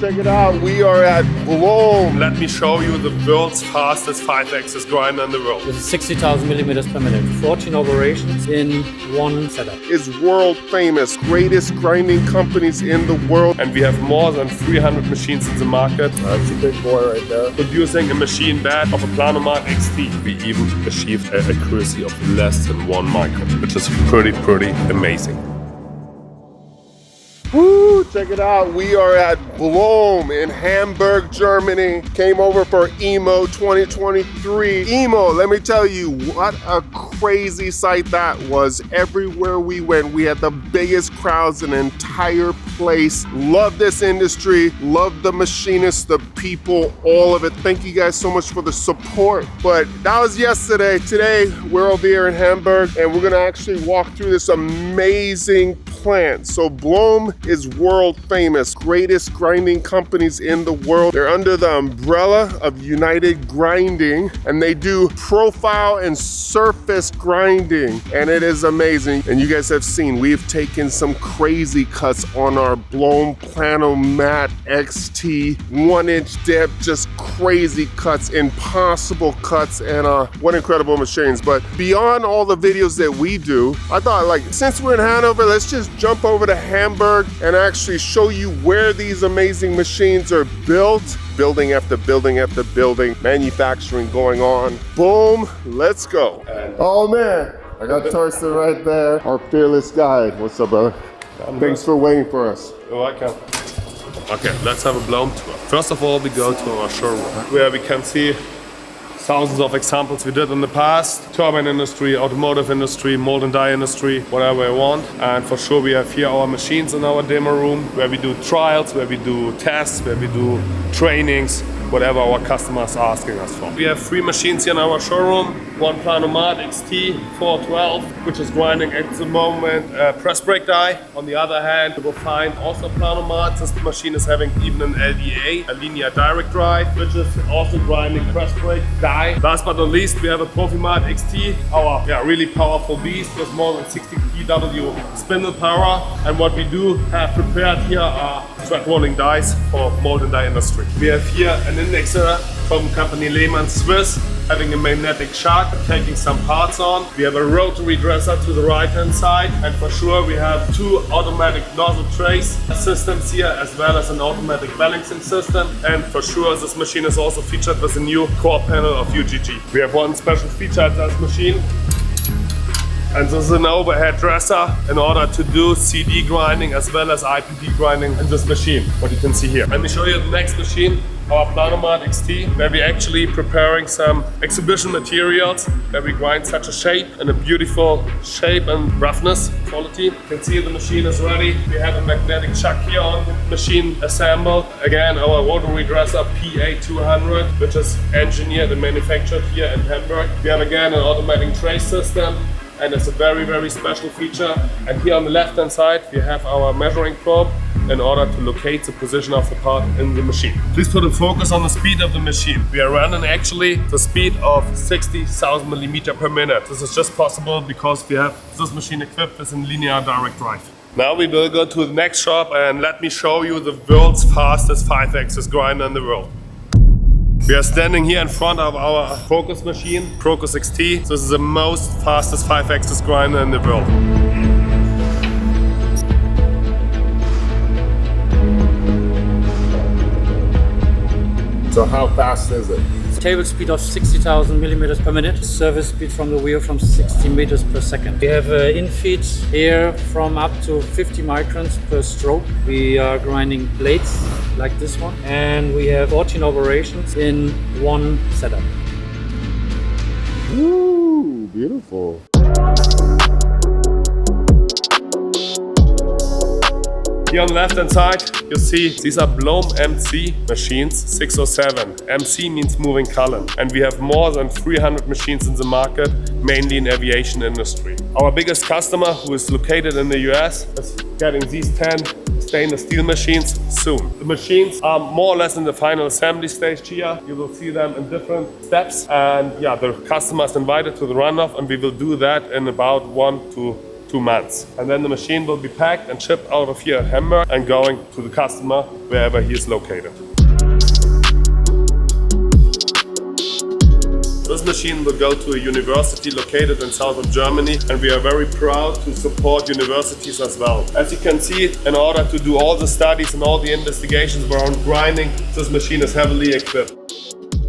check it out. We are at Blohm. Let me show you the world's fastest 5-axis grinder in the world. With 60,000 millimeters per minute, 14 operations in one setup. Is world famous, greatest grinding companies in the world. And we have more than 300 machines in the market. That's a big boy right there. Producing a machine bed of a Planomat XT. We even achieved an accuracy of less than 1 micron, which is pretty amazing. Woo, check it out. We are at Blohm in Hamburg, Germany. Came over for EMO 2023. EMO, let me tell you, what a crazy sight that was. Everywhere we went, we had the biggest crowds in the entire place. Love this industry, love the machinists, the people, all of it. Thank you guys so much for the support. But that was yesterday. Today, we're over here in Hamburg, and we're gonna actually walk through this amazing plant. So Blohm is world famous, greatest grinding companies in the world. They're under the umbrella of United Grinding, and they do profile and surface grinding, and it is amazing. And you guys have seen, we've taken some crazy cuts on our Blohm Planomat XT, 1-inch depth, just crazy cuts, impossible cuts, and what incredible machines. But beyond all the videos that we do, I thought, like, since we're in Hanover, let's just jump over to Hamburg and actually show you where these amazing machines are built. Building after building after building, manufacturing going on. Boom, let's go. Oh man, I got Torsten right there, our fearless guide. What's up, brother? Thanks for waiting for us. You're welcome. Okay, let's have a Blohm tour. First of all, we go to our showroom, where we can see thousands of examples we did in the past. Turbine industry, automotive industry, mold and die industry, whatever you want. And for sure we have here our machines in our demo room, where we do trials, where we do tests, where we do trainings, whatever our customers are asking us for. We have 3 machines here in our showroom. One Planomat XT 412, which is grinding at the moment press brake die. On the other hand, you will find also Planomat. This machine is having even an LDA, a linear direct drive, which is also grinding press brake die. Last but not least, we have a Profimat XT, our really powerful beast with more than 60 kW spindle power. And what we do have prepared here are thread rolling dies for mold and die industry. We have here an indexer from company Lehmann Swiss, having a magnetic shark, taking some parts on. We have a rotary dresser to the right hand side, and for sure we have 2 automatic nozzle trace systems here, as well as an automatic balancing system. And for sure this machine is also featured with a new core panel of UGG. We have one special feature at this machine, and this is an overhead dresser in order to do CD grinding as well as IPD grinding in this machine, what you can see here. Let me show you the next machine, our Planomat XT, where we're actually preparing some exhibition materials, where we grind such a shape in a beautiful shape and roughness quality. You can see the machine is ready. We have a magnetic chuck here on the machine assembled. Again, our rotary dresser PA200, which is engineered and manufactured here in Hamburg. We have again an automatic trace system, and it's a very special feature. And here on the left hand side we have our measuring probe in order to locate the position of the part in the machine. Please put a focus on the speed of the machine. We are running actually the speed of 60,000 millimeters per minute. This is just possible because we have this machine equipped with a linear direct drive. Now we will go to the next shop, and let me show you the world's fastest 5-axis grinder in the world. We are standing here in front of our focus machine, Crocus XT. This is the most fastest 5-axis grinder in the world. So how fast is it? Table speed of 60,000 millimeters per minute. Service speed from the wheel from 60 meters per second. We have infeed here from up to 50 microns per stroke. We are grinding blades like this one, and we have 14 operations in one setup. Woo, beautiful. Here on the left hand side, you see these are Blohm MC machines 607. MC means moving column, and we have more than 300 machines in the market, mainly in aviation industry. Our biggest customer, who is located in the US, is getting these 10 stainless steel machines soon. The machines are more or less in the final assembly stage here. You will see them in different steps, and the customer is invited to the runoff, and we will do that in about 1 to 2 months. And then the machine will be packed and shipped out of here at Hamburg and going to the customer wherever he is located. This machine will go to a university located in south of Germany, and we are very proud to support universities as well. As you can see, in order to do all the studies and all the investigations around grinding, this machine is heavily equipped.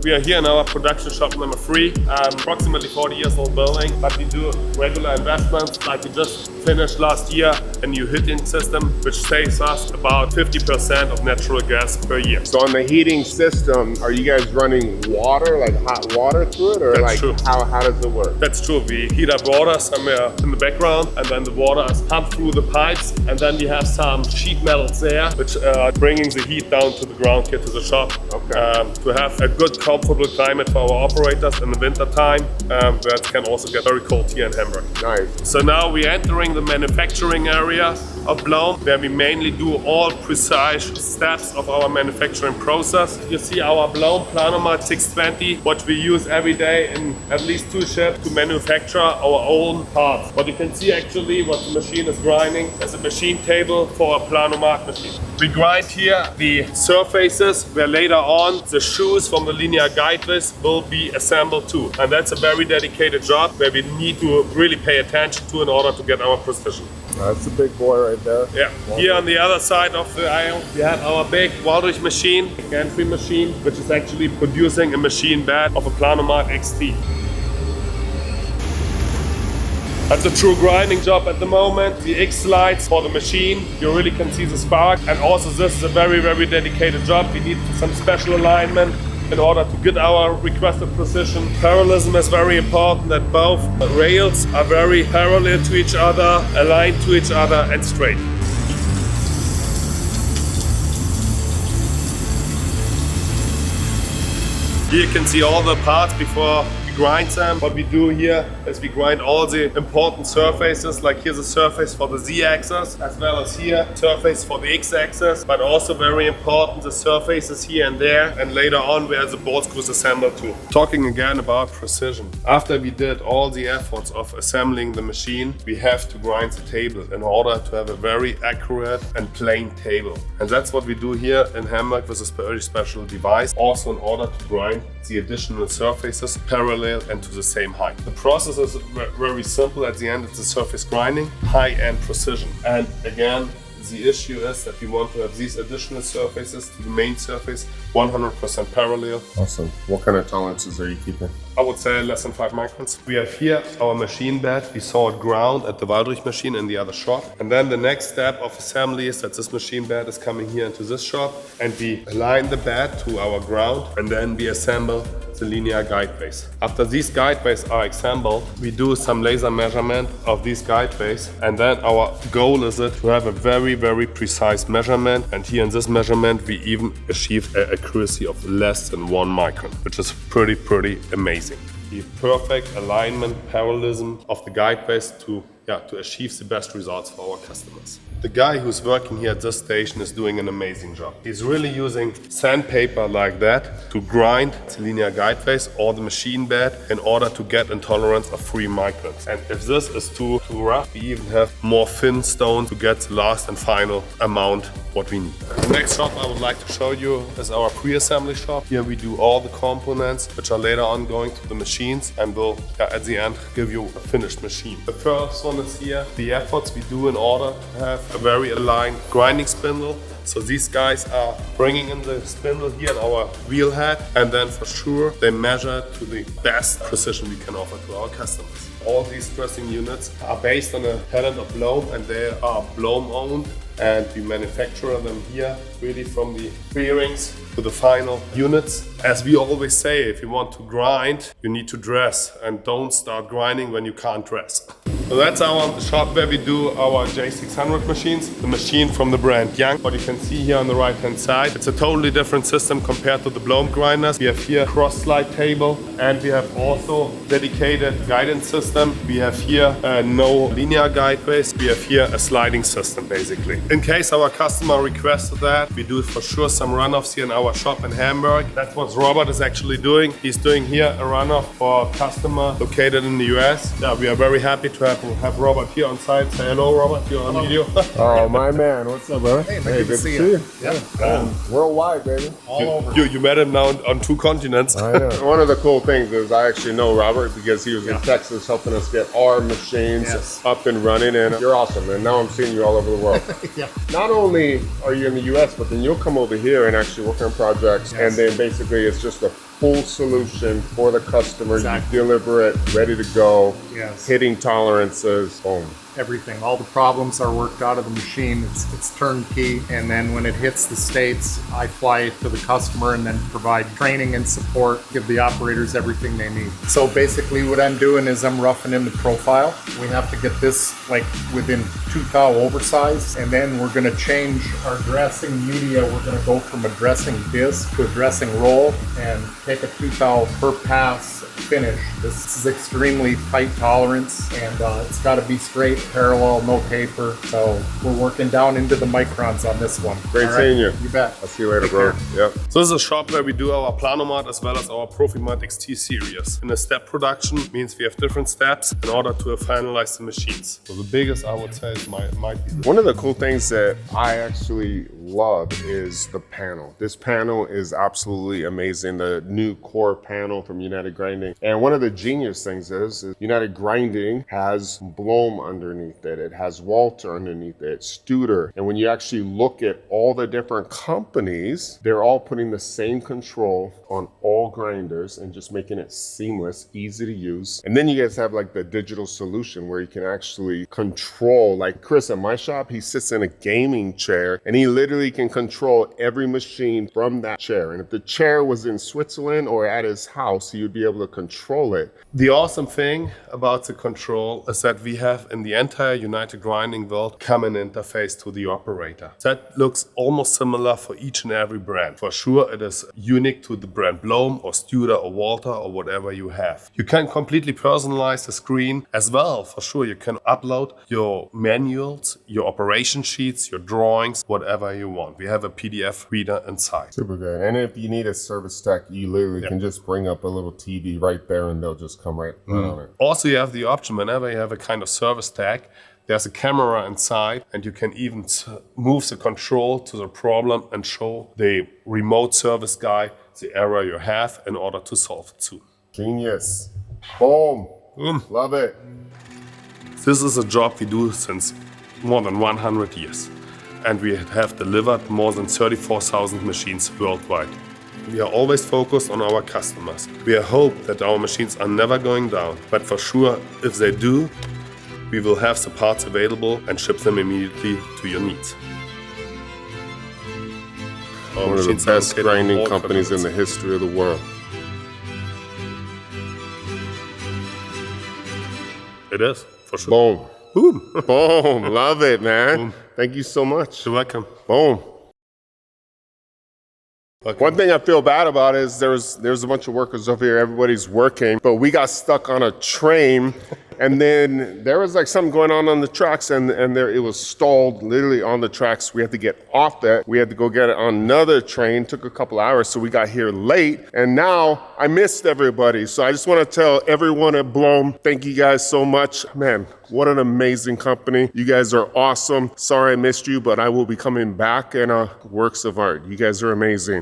We are here in our production shop number 3, approximately 40 years old building, but we do regular investments, like we just finished last year a new heating system, which saves us about 50% of natural gas per year. So on the heating system, are you guys running water, like hot water through it, or That's like true. how does it work? That's true. We heat up water somewhere in the background, and then the water is pumped through the pipes, and then we have some sheet metals there, which are bringing the heat down to the ground here to the shop. Okay. To have a good comfortable climate for our operators in the winter time, where it can also get very cold here in Hamburg. Nice. So now we're entering the manufacturing area of Blohm, where we mainly do all precise steps of our manufacturing process. You see our Blohm Planomat 620, what we use every day in at least 2 shifts to manufacture our own parts. What you can see actually, what the machine is grinding, is a machine table for a Planomat machine. We grind here the surfaces, where later on the shoes from the linear guideways will be assembled too. And that's a very dedicated job where we need to really pay attention to in order to get our precision. That's a big boy right there. Yeah. Here on the other side of the aisle, we have our big Waldrich machine, gantry machine, which is actually producing a machine bed of a Planomat XT. That's a true grinding job at the moment. The X slides for the machine, you really can see the spark. And also this is a very, very dedicated job. We need some special alignment in order to get our requested precision. Parallelism is very important, that both rails are very parallel to each other, aligned to each other and straight. Here you can see all the parts before we grind them. What we do here is we grind all the important surfaces, like here's a surface for the Z-axis, as well as here surface for the X-axis, but also very important the surfaces here and there, and later on where the bolt screws assembled too. Talking again about precision. After we did all the efforts of assembling the machine, we have to grind the table in order to have a very accurate and plain table. And that's what we do here in Hamburg with this very special device, also in order to grind the additional surfaces parallel and to the same height. The process is very simple. At the end, it's a surface grinding, high-end precision. And again, the issue is that we want to have these additional surfaces to the main surface 100% parallel. Awesome. What kind of tolerances are you keeping? I would say less than 5 microns. We have here our machine bed. We saw it ground at the Waldrich machine in the other shop. And then the next step of assembly is that this machine bed is coming here into this shop, and we align the bed to our ground, and then we assemble the linear guideways. After these guideways are assembled, we do some laser measurement of these guideways, and then our goal is to have a very, very precise measurement. And here in this measurement, we even achieve an accuracy of less than 1 micron, which is pretty amazing. The perfect alignment, parallelism of the guideways to achieve the best results for our customers. The guy who's working here at this station is doing an amazing job. He's really using sandpaper like that to grind the linear guideways or the machine bed in order to get a tolerance of 3 microns. And if this is too rough, we even have more thin stone to get the last and final amount what we need. The next shop I would like to show you is our pre-assembly shop. Here we do all the components which are later on going to the machines and will at the end give you a finished machine. The first one is here, the efforts we do in order to have a very aligned grinding spindle. So these guys are bringing in the spindle here in our wheel head, and then for sure they measure to the best precision we can offer to our customers. All these pressing units are based on a patent of Blohm, and they are Blohm owned, and we manufacture them here really from the bearings to the final units. As we always say, if you want to grind, you need to dress, and don't start grinding when you can't dress. So that's our shop where we do our J600 machines, the machine from the brand Young. What you can see here on the right hand side, it's a totally different system compared to the Blohm grinders. We have here a cross-slide table, and we have also dedicated guidance system. We have here no linear guideways. We have here a sliding system basically. In case our customer requested that, we do for sure some runoffs here in our shop in Hamburg. That's what Robert is actually doing. He's doing here a runoff for a customer located in the US. Yeah, we are very happy to have to have Robert here on site. Say hello, Robert. You're on video. Oh, my man. What's up, brother? Hey, man, good to see you. Yeah. Worldwide, baby. All over. You met him now on 2 continents. I know. One of the cool things is I actually know Robert because he was in Texas helping us get our machines up and running, and you're awesome. And now I'm seeing you all over the world. Yeah. Not only are you in the US, but then you'll come over here and actually work on projects, and then basically it's just a full solution for the customer. Exactly. You deliver it, ready to go, Yes. hitting tolerances, boom. Everything. All the problems are worked out of the machine. It's turnkey. And then when it hits the States, I fly it to the customer and then provide training and support, give the operators everything they need. So basically what I'm doing is I'm roughing in the profile. We have to get this like within 2 thou oversize. And then we're going to change our dressing media. We're going to go from a dressing disc to a dressing roll and take a 2 thou per pass finish. This is extremely tight tolerance, and it's got to be straight, parallel, no taper. So we're working down into the microns on this one. Great All seeing you. You bet. I'll see you later, Take bro. care. Yep. So this is a shop where we do our Planomat as well as our Profimat XT series. In a step production means we have different steps in order to finalize the machines. So the biggest I would say is might be One of the cool things that I actually love is the panel. This panel is absolutely amazing. The new core panel from United Grinding. And one of the genius things is United Grinding has Blohm underneath it. It has Walter underneath it, Studer. And when you actually look at all the different companies, they're all putting the same control on all grinders and just making it seamless, easy to use. And then you guys have like the digital solution where you can actually control, like Chris at my shop, he sits in a gaming chair and he literally can control every machine from that chair. And if the chair was in Switzerland or at his house, he would be able to control it. The awesome thing about the control is that we have in the entire United Grinding world common interface to the operator. That looks almost similar for each and every brand. For sure it is unique to the brand Blohm or Studer or Walter or whatever you have. You can completely personalize the screen as well. For sure you can upload your manuals, your operation sheets, your drawings, whatever you want. We have a PDF reader inside. Super good. And if you need a service tech, you literally can just bring up a little TV right there and they'll just come right on it. Also, you have the option whenever you have a kind of service tag, there's a camera inside and you can even move the control to the problem and show the remote service guy the error you have in order to solve it too. Genius. Boom. Love it. This is a job we do since more than 100 years. And we have delivered more than 34,000 machines worldwide. We are always focused on our customers. We hope that our machines are never going down, but for sure, if they do, we will have the parts available and ship them immediately to your needs. Our One of the machines are best located grinding all companies in continents. the history of the world. It is, for sure. Boom. Boom. Love it, man. Thank you so much. You're welcome. Boom. Okay. One thing I feel bad about is there's a bunch of workers over here, everybody's working, but we got stuck on a train and then there was like something going on the tracks and there it was stalled literally on the tracks. We had to get off that. We had to go get it on another train. Took a couple hours, so we got here late and now I missed everybody. So I just want to tell everyone at Blohm, thank you guys so much. Man, what an amazing company. You guys are awesome. Sorry I missed you, but I will be coming back and works of art. You guys are amazing.